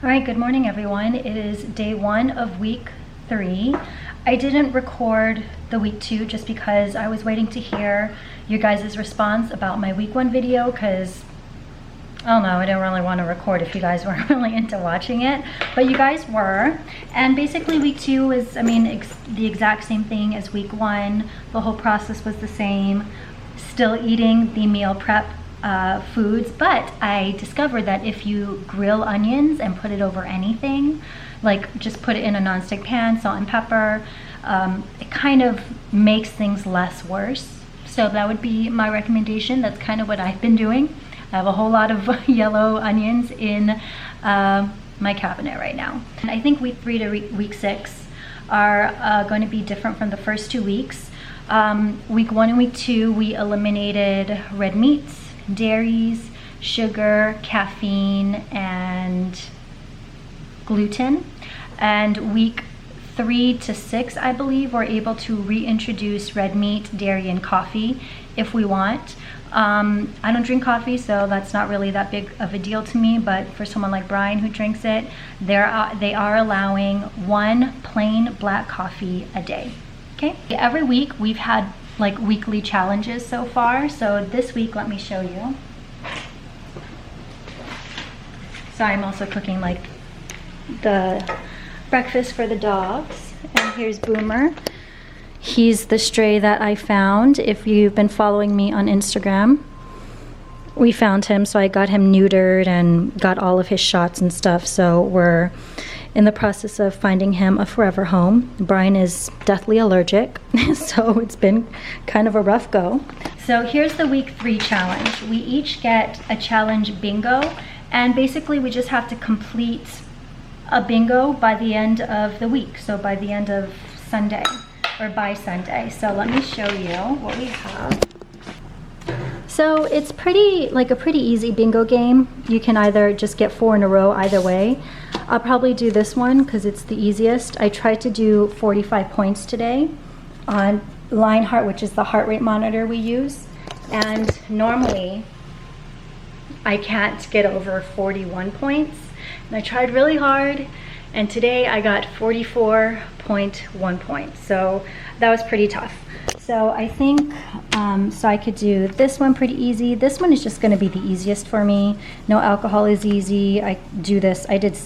All right, good morning everyone. It is day 1 of week 3. I didn't record the week 2 just because I was waiting to hear your guys' response about my week 1 video because, I don't know, I didn't really want to record if you guys weren't really into watching it, but you guys were. And basically week 2 is, the exact same thing as week 1. The whole process was the same, still eating the meal prep foods, but I discovered that if you grill onions and put it over anything, like just put it in a nonstick pan, salt and pepper, it kind of makes things less worse. So that would be my recommendation. That's kind of what I've been doing. I have a whole lot of yellow onions in my cabinet right now. And I think week 3 to week 6 are going to be different from the first 2 weeks. Week 1 and week 2, we eliminated red meats, dairies, sugar, caffeine, and gluten. And week 3 to 6, I believe, we're able to reintroduce red meat, dairy, and coffee if we want. I don't drink coffee, so that's not really that big of a deal to me, but for someone like Brian who drinks it, they are allowing 1 plain black coffee a day. Okay, every week we've had like weekly challenges so far. So this week, let me show you. So I'm also cooking like the breakfast for the dogs. And here's Boomer. He's the stray that I found. If you've been following me on Instagram, we found him, so I got him neutered and got all of his shots and stuff. So we're in the process of finding him a forever home. Brian is deathly allergic, so it's been kind of a rough go. So here's the week 3 challenge. We each get a challenge bingo, and basically we just have to complete a bingo by the end of the week. So by the end of Sunday, or by Sunday. So let me show you what we have. So it's a pretty easy bingo game. You can either just get 4 in a row either way. I'll probably do this one because it's the easiest. I tried to do 45 points today on Lionheart, which is the heart rate monitor we use. And normally I can't get over 41 points. And I tried really hard, and today I got 44.1 points. So that was pretty tough. So I think, so I could do this one pretty easy. This one is just gonna be the easiest for me. No alcohol is easy. I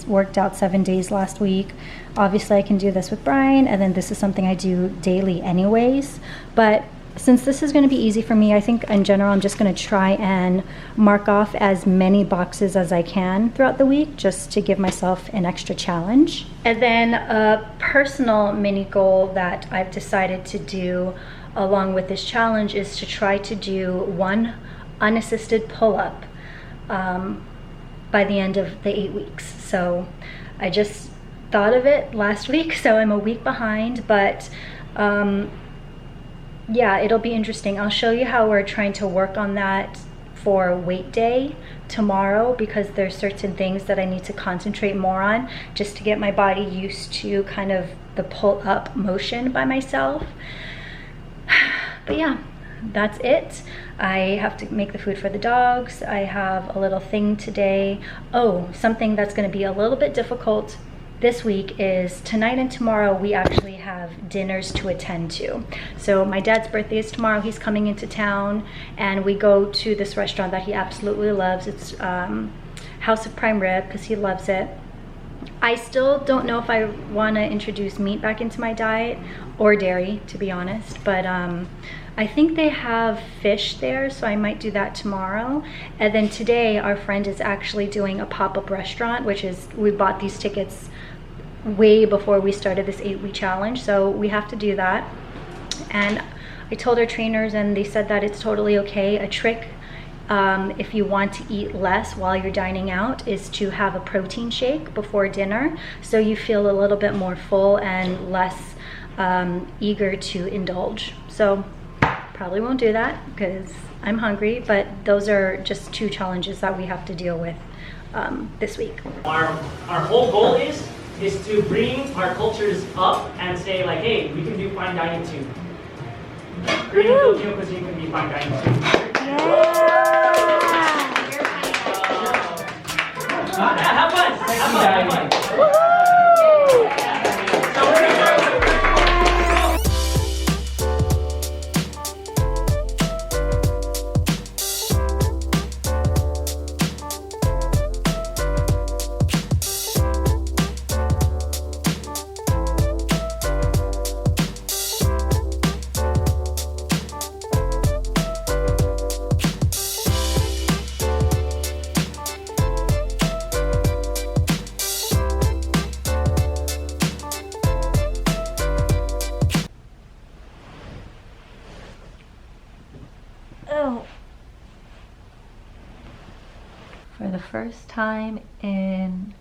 worked out 7 days last week. Obviously I can do this with Brian, and then this is something I do daily anyways. But since this is gonna be easy for me, I think in general I'm just gonna try and mark off as many boxes as I can throughout the week, just to give myself an extra challenge. And then a personal mini goal that I've decided to do along with this challenge is to try to do 1 unassisted pull-up by the end of the 8 weeks. So I just thought of it last week, so I'm a week behind, but yeah, it'll be interesting. I'll show you how we're trying to work on that for weight day tomorrow, because there's certain things that I need to concentrate more on just to get my body used to kind of the pull-up motion by myself. But yeah, that's it. I have to make the food for the dogs. I have a little thing today. Oh, something that's going to be a little bit difficult this week is tonight and tomorrow we actually have dinners to attend to. So my dad's birthday is tomorrow. He's coming into town, and we go to this restaurant that he absolutely loves. It's House of Prime Rib, because he loves it. I still don't know if I want to introduce meat back into my diet, or dairy, to be honest, but I think they have fish there, so I might do that tomorrow. And then today our friend is actually doing a pop-up restaurant, which is, we bought these tickets way before we started this 8-week challenge, so we have to do that. And I told our trainers, and they said that it's totally okay. A trick, if you want to eat less while you're dining out, is to have a protein shake before dinner, so you feel a little bit more full and less eager to indulge. So probably won't do that because I'm hungry, but those are just 2 challenges that we have to deal with this week. Our whole goal is to bring our cultures up and say like, hey, we can do fine dining too. Creating Filipino cuisine can be fine dining too. Yeah. Have fun. Have fun. So we're gonna start with the Oh. For the first time in,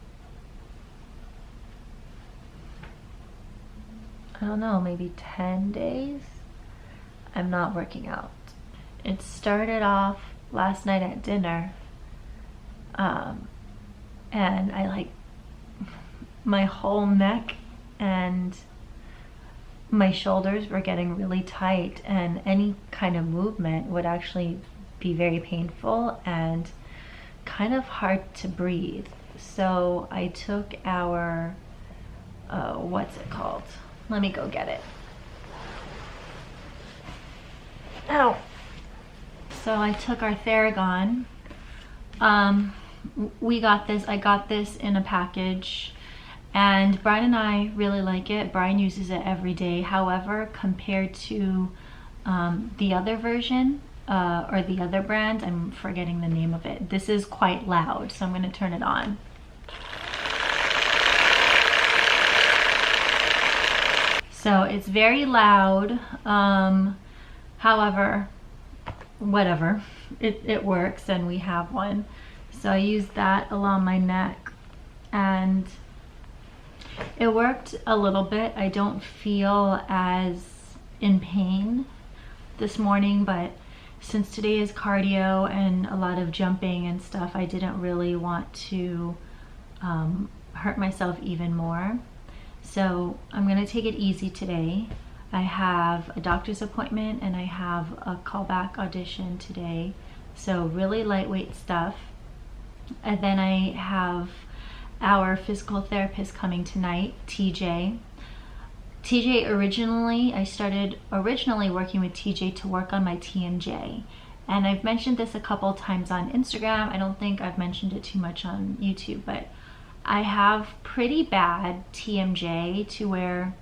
I don't know, maybe 10 days, I'm not working out. It started off last night at dinner, and my whole neck and my shoulders were getting really tight, and any kind of movement would actually be very painful and kind of hard to breathe. So I took our, what's it called? Let me go get it. Ow. So I took our Theragun. We got this, I got this in a package, and Brian and I really like it. Brian uses it every day. However, compared to the other version, or the other brand, I'm forgetting the name of it, this is quite loud, so I'm going to turn it on. So it's very loud. However, whatever, it works, and we have one. So I used that along my neck, and it worked a little bit. I don't feel as in pain this morning, but since today is cardio and a lot of jumping and stuff, I didn't really want to hurt myself even more. So I'm gonna take it easy today. I have a doctor's appointment and I have a callback audition today. So really lightweight stuff. And then I have our physical therapist coming tonight, TJ. I started originally working with TJ to work on my TMJ. And I've mentioned this a couple times on Instagram. I don't think I've mentioned it too much on YouTube, but I have pretty bad TMJ to where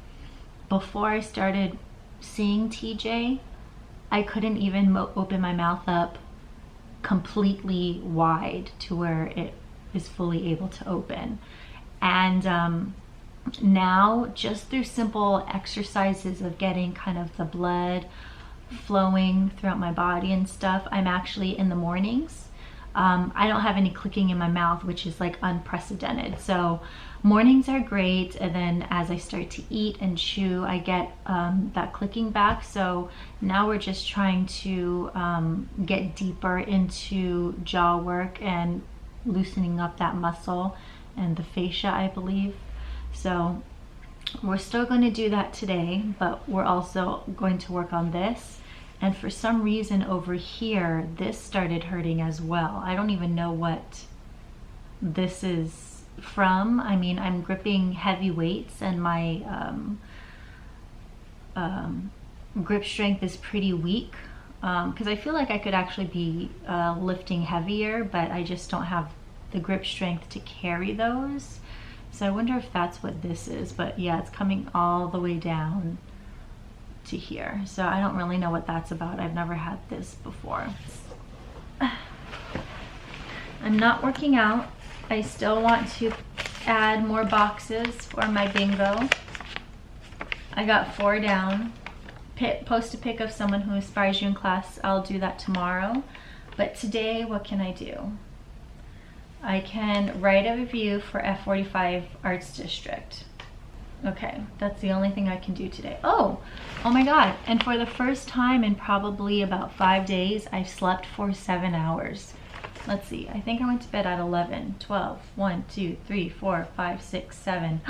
before I started seeing TJ, I couldn't even open my mouth up completely wide to where it is fully able to open. And now, just through simple exercises of getting kind of the blood flowing throughout my body and stuff, I'm actually in the mornings, I don't have any clicking in my mouth, which is like unprecedented. So mornings are great, and then as I start to eat and chew, I get that clicking back. So now we're just trying to get deeper into jaw work and loosening up that muscle and the fascia, I believe. So we're still going to do that today, but we're also going to work on this. And for some reason over here, this started hurting as well. I don't even know what this is from. I mean, I'm gripping heavy weights and my grip strength is pretty weak, because I feel like I could actually be lifting heavier, but I just don't have the grip strength to carry those. So I wonder if that's what this is. But yeah, it's coming all the way down to here. So I don't really know what that's about. I've never had this before. I'm not working out. I still want to add more boxes for my bingo. I got 4 down. Post a pic of someone who inspires you in class. I'll do that tomorrow. But today, what can I do? I can write a review for F45 Arts District. Okay, that's the only thing I can do today. Oh my God. And for the first time in probably about 5 days, I've slept for 7 hours. Let's see, I think I went to bed at 11, 12, 1, 2, 3, 4, 5, 6, 7.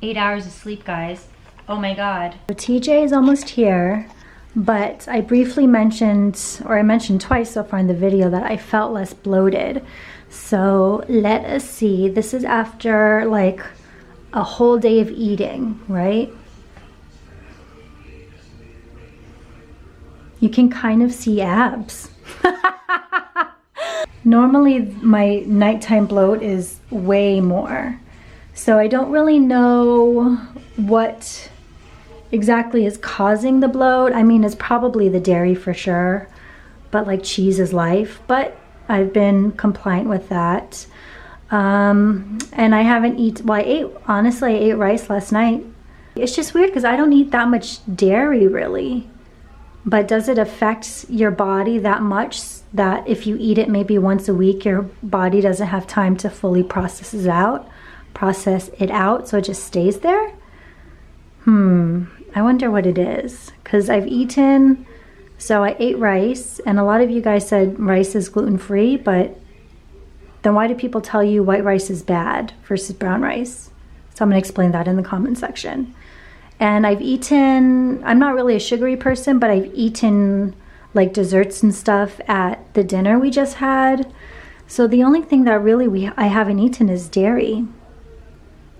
8 hours of sleep, guys. Oh my God. So TJ is almost here, but I briefly mentioned, or I mentioned twice so far in the video, that I felt less bloated. So let us see. This is after like a whole day of eating, right? You can kind of see abs. Normally my nighttime bloat is way more. So I don't really know what exactly is causing the bloat. I mean, it's probably the dairy for sure, but like cheese is life. But I've been compliant with that. And I haven't eaten, well, honestly, I ate rice last night. It's just weird because I don't eat that much dairy really. But does it affect your body that much that if you eat it maybe once a week, your body doesn't have time to fully process it out, so it just stays there? I wonder what it is. Because I've eaten, so I ate rice, and a lot of you guys said rice is gluten-free, but then why do people tell you white rice is bad versus brown rice? So I'm gonna explain that in the comment section. And I've eaten, I'm not really a sugary person, but I've eaten like desserts and stuff at the dinner we just had. So the only thing that really I haven't eaten is dairy.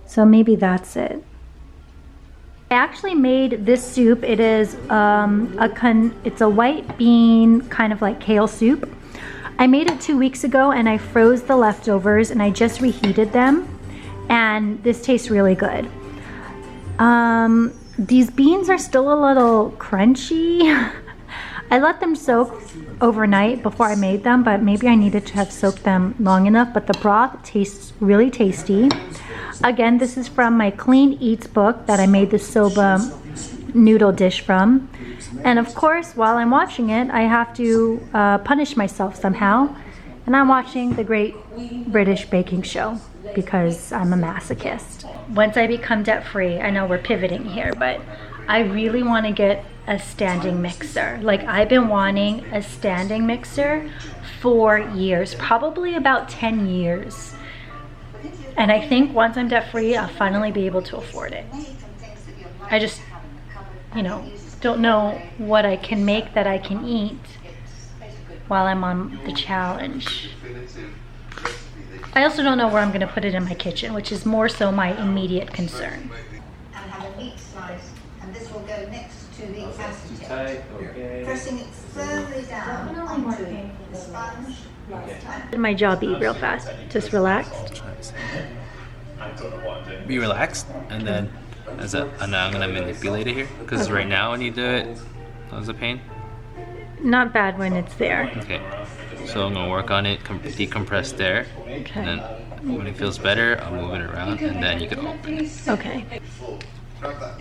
So maybe that's it. I actually made this soup. It is it's a white bean kind of like kale soup. I made it 2 weeks ago and I froze the leftovers and I just reheated them. And this tastes really good. These beans are still a little crunchy. I let them soak overnight before I made them, but maybe I needed to have soaked them long enough, but the broth tastes really tasty. Again, this is from my Clean Eats book that I made the soba noodle dish from. And of course, while I'm watching it, I have to punish myself somehow. And I'm watching the Great British Baking Show because I'm a masochist. Once I become debt-free, I know we're pivoting here, but I really want to get a standing mixer. Like, I've been wanting a standing mixer for years, probably about 10 years. And I think once I'm debt-free, I'll finally be able to afford it. I just, you know, don't know what I can make that I can eat while I'm on the challenge. I also don't know where I'm going to put it in my kitchen, which is more so my immediate concern. And have a meat slice, and this will go next to the acetate. Pressing it firmly down onto the sponge. Did my jaw be real fast? Just relaxed? Be relaxed, and then and now I'm gonna manipulate it here because right now when you do it, how's the pain? Not bad when it's there. Okay, so I'm gonna work on it, decompress there, Okay. and then when it feels better, I'll move it around, and then you can open it. Okay.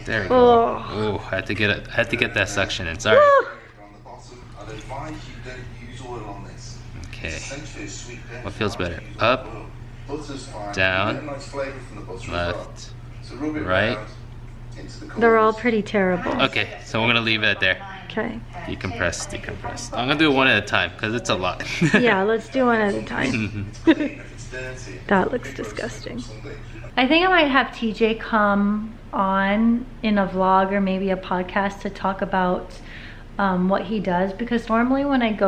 There we go. Oh, I had to get that suction in. Sorry. Okay. What feels better? Up, down, left, right. They're all pretty terrible. Okay, so we're gonna leave it there. Okay. Decompress, decompress. I'm gonna do it one at a time because it's a lot. Yeah, let's do one at a time. That looks disgusting. I think I might have TJ come on in a vlog or maybe a podcast to talk about what he does, because normally when I've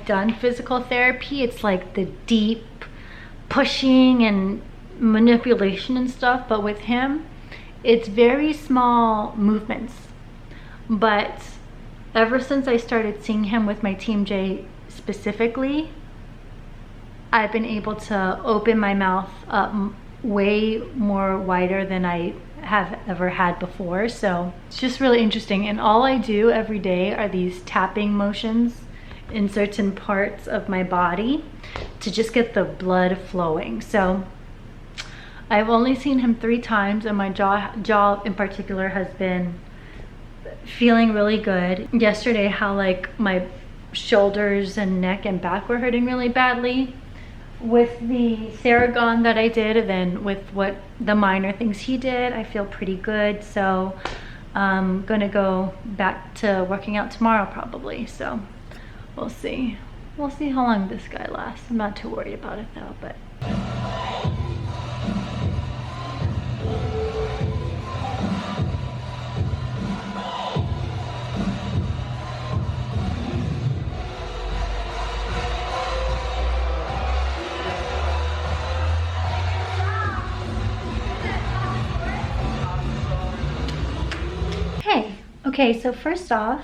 done physical therapy, it's like the deep pushing and manipulation and stuff, but with him, it's very small movements. But ever since I started seeing him with my Team J specifically, I've been able to open my mouth up way more wider than I have ever had before. So it's just really interesting. And all I do every day are these tapping motions in certain parts of my body to just get the blood flowing. So I've only seen him 3 times, and my jaw in particular has been feeling really good. Yesterday, how like my shoulders and neck and back were hurting really badly with the Theragun that I did, and then with what the minor things he did, I feel pretty good. So I'm gonna go back to working out tomorrow probably. So we'll see. We'll see how long this guy lasts. I'm not too worried about it though, but. Okay, so first off,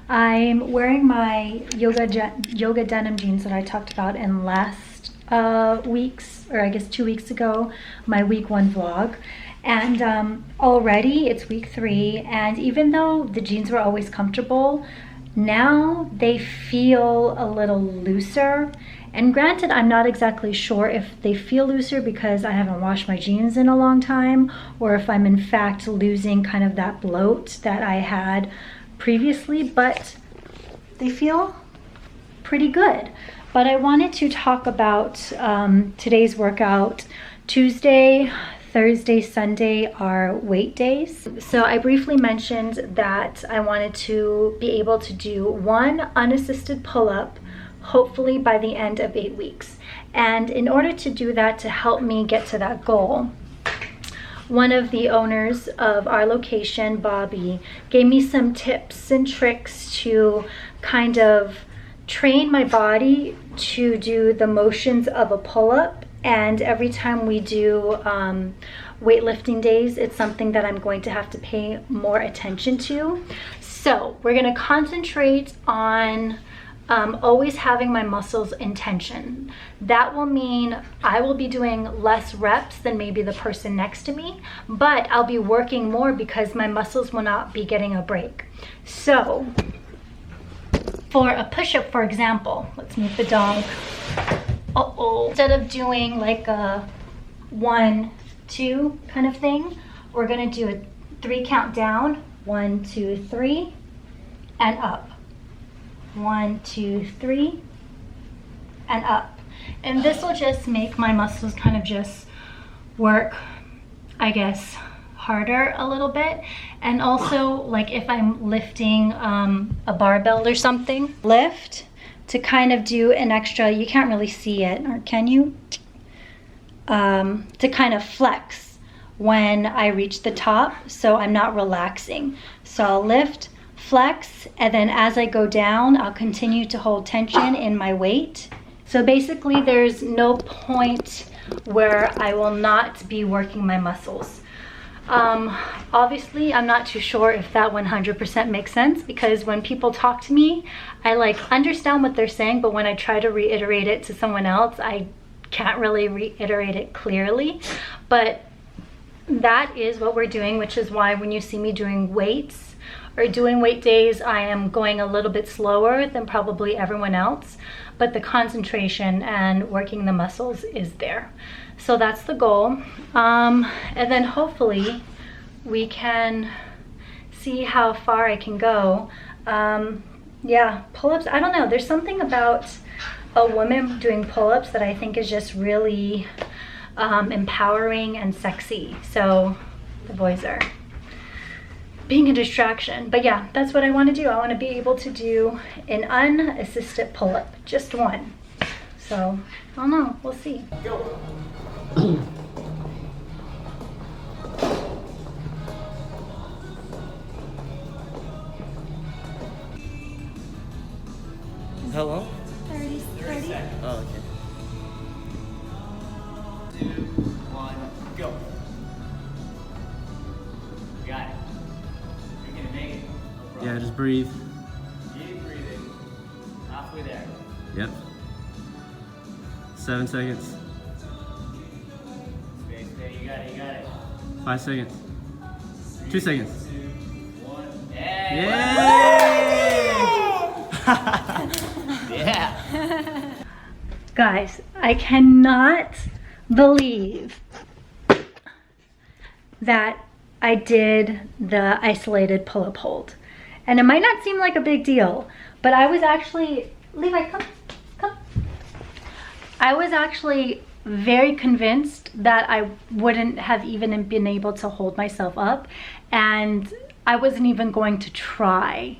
I'm wearing my yoga denim jeans that I talked about in last week's, or I guess 2 weeks ago, my week 1 vlog. And already it's week 3, and even though the jeans were always comfortable, now they feel a little looser. And granted, I'm not exactly sure if they feel looser because I haven't washed my jeans in a long time, or if I'm in fact losing kind of that bloat that I had previously, but they feel pretty good. But I wanted to talk about today's workout. Tuesday, Thursday, Sunday are weight days. So I briefly mentioned that I wanted to be able to do 1 unassisted pull-up, hopefully by the end of 8 weeks. And in order to do that, to help me get to that goal, one of the owners of our location, Bobby, gave me some tips and tricks to kind of train my body to do the motions of a pull-up. And every time we do weightlifting days, it's something that I'm going to have to pay more attention to. So we're gonna concentrate on always having my muscles in tension. That will mean I will be doing less reps than maybe the person next to me, but I'll be working more because my muscles will not be getting a break. So for a push-up, for example, let's move the dog. Instead of doing like a 1, 2 kind of thing, we're gonna do a 3 count down, 1, 2, 3, and up. 1, 2, 3, and up. And this will just make my muscles kind of just work, I guess, harder a little bit. And also, like if I'm lifting a barbell or something, lift to kind of do an extra, you can't really see it, or can you? To kind of flex when I reach the top, so I'm not relaxing. So I'll lift, flex, and then as I go down, I'll continue to hold tension in my weight. So basically there's no point where I will not be working my muscles. Obviously I'm not too sure if that 100% makes sense, because when people talk to me, I like understand what they're saying, but when I try to reiterate it to someone else, I can't really reiterate it clearly. But that is what we're doing, which is why when you see me doing weights or doing weight days, I am going a little bit slower than probably everyone else, but the concentration and working the muscles is there. So that's the goal. And then hopefully we can see how far I can go. Yeah, pull-ups, I don't know. There's something about a woman doing pull-ups that I think is just really empowering and sexy. So the boys are being a distraction. But yeah, that's what I want to do. I want to be able to do an unassisted pull-up, just 1. So I don't know, we'll see. Go. How long? 30 seconds. Oh, okay. 2, 1, go. You got it. You're gonna make it. No problem. Yeah, just breathe. Keep breathing. Halfway there. Yep. 7 seconds. Stay, stay. You got it. You got it. 5 seconds. 2 seconds. 2, 1. Hey. Yay! Yeah. Guys, I cannot believe that I did the isolated pull-up hold. And it might not seem like a big deal, but I was actually, Levi, come. I was actually very convinced that I wouldn't have even been able to hold myself up, and I wasn't even going to try.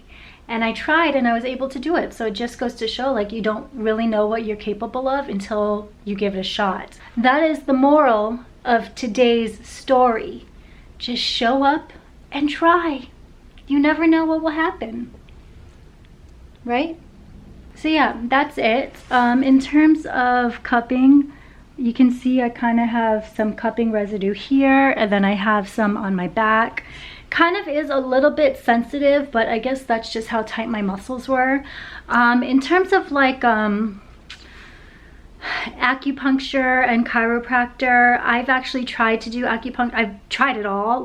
And I tried and I was able to do it. So it just goes to show, like, you don't really know what you're capable of until you give it a shot. That is the moral of today's story. Just show up and try. You never know what will happen, right? So yeah, that's it. In terms of cupping, you can see I kind of have some cupping residue here, and then I have some on my back. kind of is a little bit sensitive, but I guess that's just how tight my muscles were. In terms of like acupuncture and chiropractor, I've actually tried to do acupuncture. I've tried it all,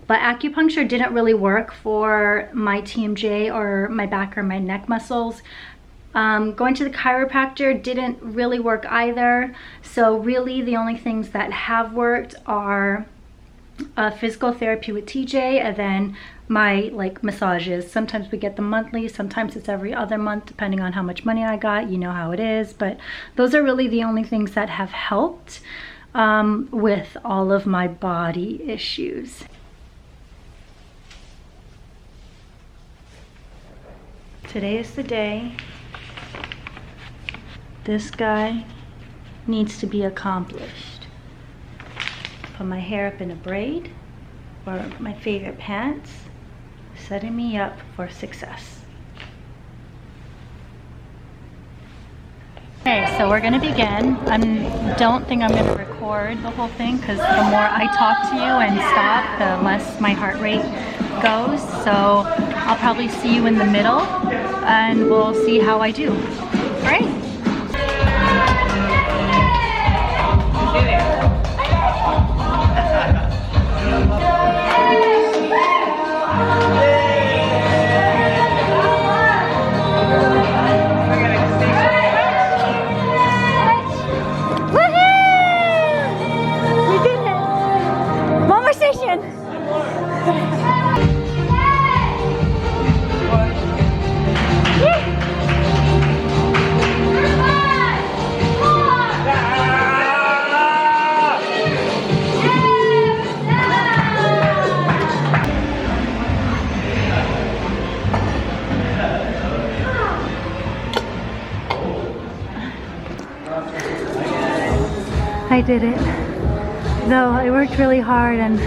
but acupuncture didn't really work for my TMJ or my back or my neck muscles. Going to the chiropractor didn't really work either. So really the only things that have worked are physical therapy with TJ, and then my like massages. Sometimes we get them monthly, sometimes it's every other month depending on how much money I got. You know how it is, but those are really the only things that have helped with all of my body issues. Today is the day. This guy needs to be accomplished. Put my hair up in a braid, or my favorite pants, setting me up for success. Okay, so we're gonna begin. I don't think I'm gonna record the whole thing because the more I talk to you and stop, the less my heart rate goes. So I'll probably see you in the middle and we'll see how I do. All right? I did it. Though I worked really hard and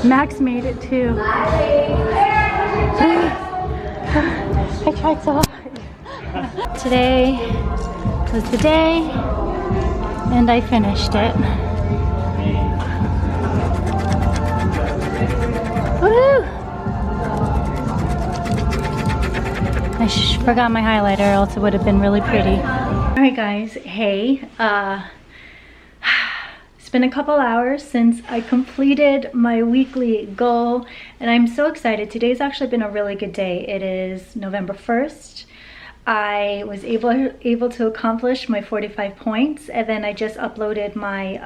Max made it too. I tried so hard. Today was the day and I finished it. Woo! I forgot my highlighter, else it would have been really pretty. Alright guys, hey, it's been a couple hours since I completed my weekly goal and I'm so excited. Today's actually been a really good day. It is November 1st. I was able to accomplish my 45 points, and then I just uploaded my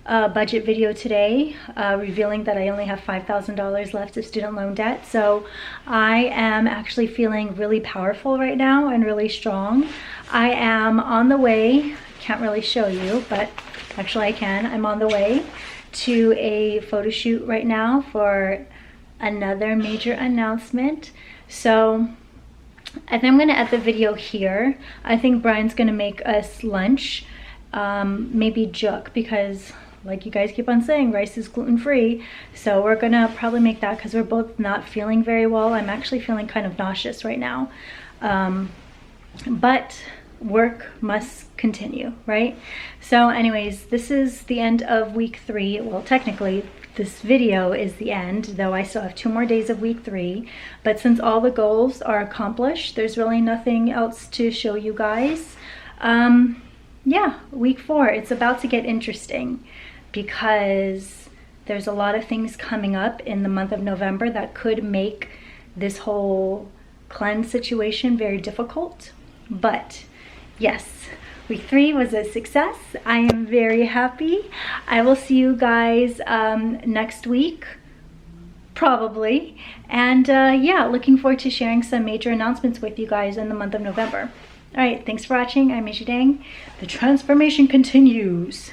budget video today revealing that I only have $5,000 left of student loan debt. So I am actually feeling really powerful right now and really strong. I am on the way, can't really show you, but actually I can. I'm on the way to a photo shoot right now for another major announcement. So I think I'm gonna end the video here. I think Brian's gonna make us lunch, maybe juk, because like you guys keep on saying, rice is gluten-free. So we're gonna probably make that because we're both not feeling very well. I'm actually feeling kind of nauseous right now. But work must continue, right? So anyways, this is the end of week 3. Well, technically this video is the end, though I still have 2 more days of week 3. But since all the goals are accomplished, there's really nothing else to show you guys. Yeah, week 4, it's about to get interesting because there's a lot of things coming up in the month of November that could make this whole cleanse situation very difficult. But yes, week 3 was a success. I am very happy. I will see you guys next week, probably. And yeah, looking forward to sharing some major announcements with you guys in the month of November. All right, thanks for watching. I'm Michi Dang. The transformation continues.